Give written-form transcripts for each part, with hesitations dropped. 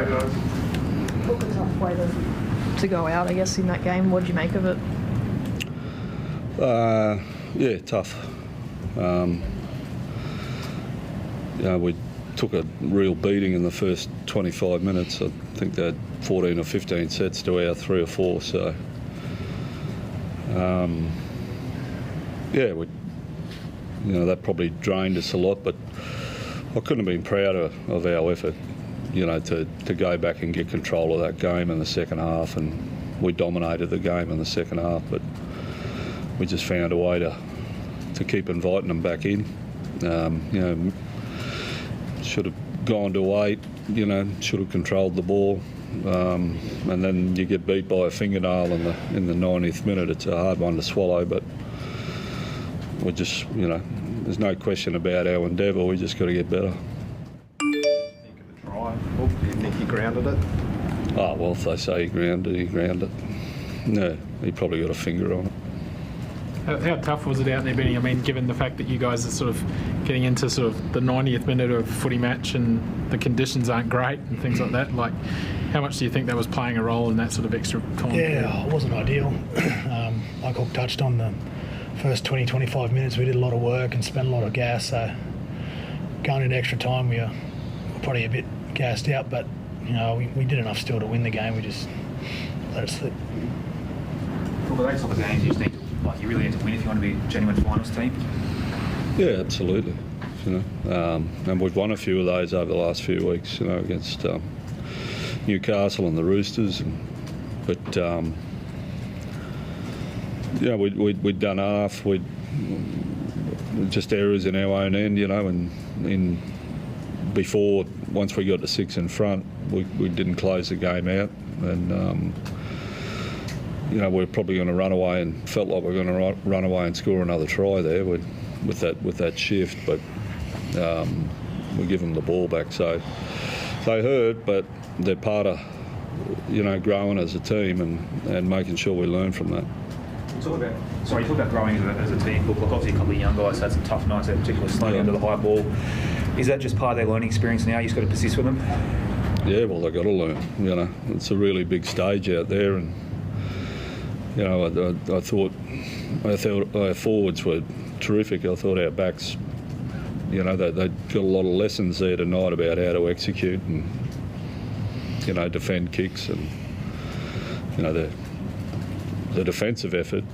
Took a tough way to go out, I guess, in that game. What did you make of it? Yeah, tough. We took a real beating in the first 25 minutes. I think they had 14 or 15 sets to our 3 or 4. So, that probably drained us a lot. But I couldn't have been prouder of our effort. To go back and get control of that game in the second half, and we dominated the game in the second half. But we just found a way to keep inviting them back in. Should have gone to 8, should have controlled the ball. And then you get beat by a fingernail in the 90th minute. It's a hard one to swallow, but we just, there's no question about our endeavour. We just got to get better. Think of the try. Do you think he grounded it? Oh, well, if they say he grounded it. No, he probably got a finger on it. How tough was it out there, Benny? I mean, given the fact that you guys are sort of getting into sort of the 90th minute of a footy match and the conditions aren't great and things like that, like how much do you think that was playing a role in that sort of extra time? Yeah, it wasn't ideal. Like Hook touched on, the first 20-25 minutes we did a lot of work and spent a lot of gas, so going into extra time we were probably a bit gassed out, but we did enough still to win the game. We just let it slip. For those type of games, you just need you really need to win if you want to be a genuine finals team. Yeah, absolutely. And we've won a few of those over the last few weeks. Against Newcastle and the Roosters. We'd done half. We'd just errors in our own end. And before, once we got to 6 in front, we didn't close the game out. And we're probably going to run away, and felt like we were going to run away and score another try there with that shift, but we give them the ball back. So they hurt, but they're part of growing as a team and making sure we learn from that. You talk about growing as a team. Look, obviously a couple of young guys had some tough nights, particularly slowing under the high ball. Is that just part of their learning experience now? You just got to persist with them? Yeah, well, they've got to learn. It's a really big stage out there, and I thought our forwards were terrific. I thought our backs, they got a lot of lessons there tonight about how to execute and, defend kicks, and, the defensive effort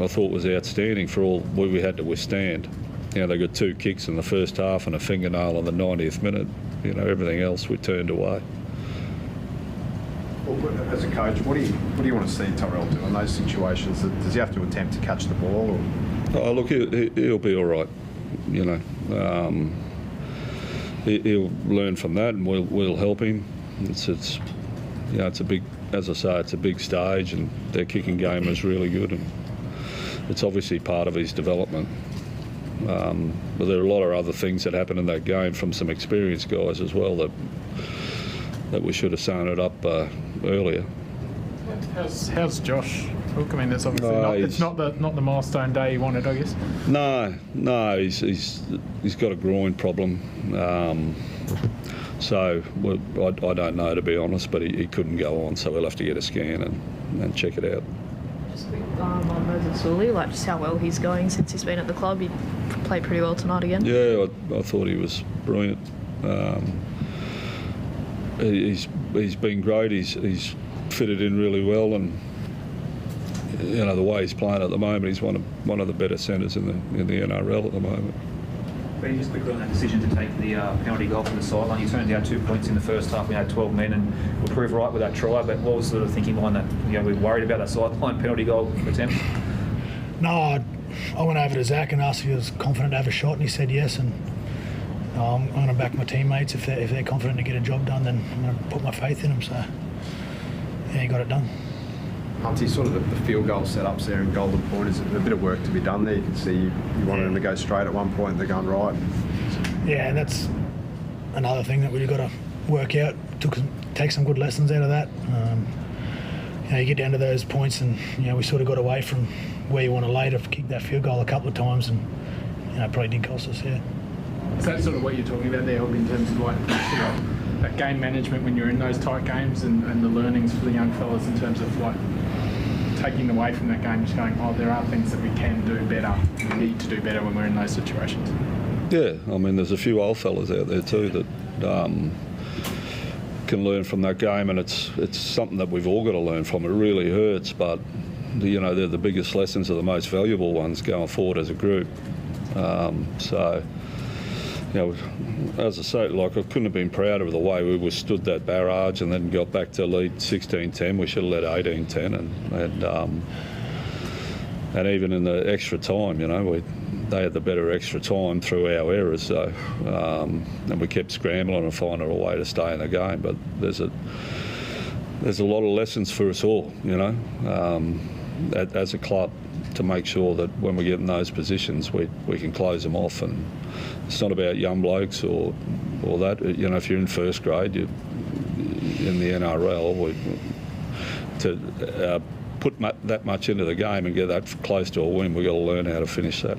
I thought was outstanding for all we had to withstand. They got 2 kicks in the first half and a fingernail in the 90th minute. Everything else we turned away. Well, as a coach, what do you want to see Tyrell do in those situations? Does he have to attempt to catch the ball? Or? Oh, look, he'll be all right. He'll learn from that, and we'll help him. It's a big, as I say, it's a big stage, and their kicking game is really good, and it's obviously part of his development. But there are a lot of other things that happen in that game from some experienced guys as well that we should have sewn it up earlier. How's Josh Hook? I mean, that's obviously not the milestone day he wanted, I guess. No, he's got a groin problem. So I don't know, to be honest, but he couldn't go on, so we'll have to get a scan and check it out. Just a quick on Moses Suli, just how well he's going since he's been at the club. He played pretty well tonight again. Yeah, I thought he was brilliant. He's been great. He's fitted in really well, and the way he's playing at the moment, he's one of the better centres in the NRL at the moment. But just quickly on that decision to take the penalty goal from the sideline, you turned down 2 points in the first half. We had 12 men and we proved right with that try. But what was the sort of thinking behind that? We were worried about that sideline penalty goal attempt. No, I went over to Zach and asked if he was confident to have a shot, and he said yes. And I'm going to back my teammates. If they're confident to get a job done, then I'm going to put my faith in them. So yeah, he got it done. Hunty, sort of the field goal setups there in Golden Point, is a bit of work to be done there. You can see you wanted them to go straight at one point, and they're going right. Yeah, and that's another thing that we've got to work out. Take some good lessons out of that. You get down to those points, and we sort of got away from where you want to lay to kick that field goal a couple of times, and it probably did cost us. Yeah. Is that sort of what you're talking about there, Hook, in terms of like that game management when you're in those tight games and the learnings for the young fellas in terms of like taking away from that game, just going, oh, there are things that we can do better, we need to do better when we're in those situations. Yeah, I mean, there's a few old fellas out there too that can learn from that game, and it's something that we've all got to learn from. It really hurts, but they're the biggest lessons, are the most valuable ones going forward as a group. So, as I say, like, I couldn't have been prouder of the way we withstood that barrage and then got back to lead 16-10. We should have led 18-10, and even in the extra time, they had the better extra time through our errors. So, and we kept scrambling and finding a way to stay in the game. But there's a lot of lessons for us all, as a club, to make sure that when we get in those positions, we can close them off. And it's not about young blokes or that. If you're in first grade, you're in the NRL, to put that much into the game and get that close to a win, we've got to learn how to finish that.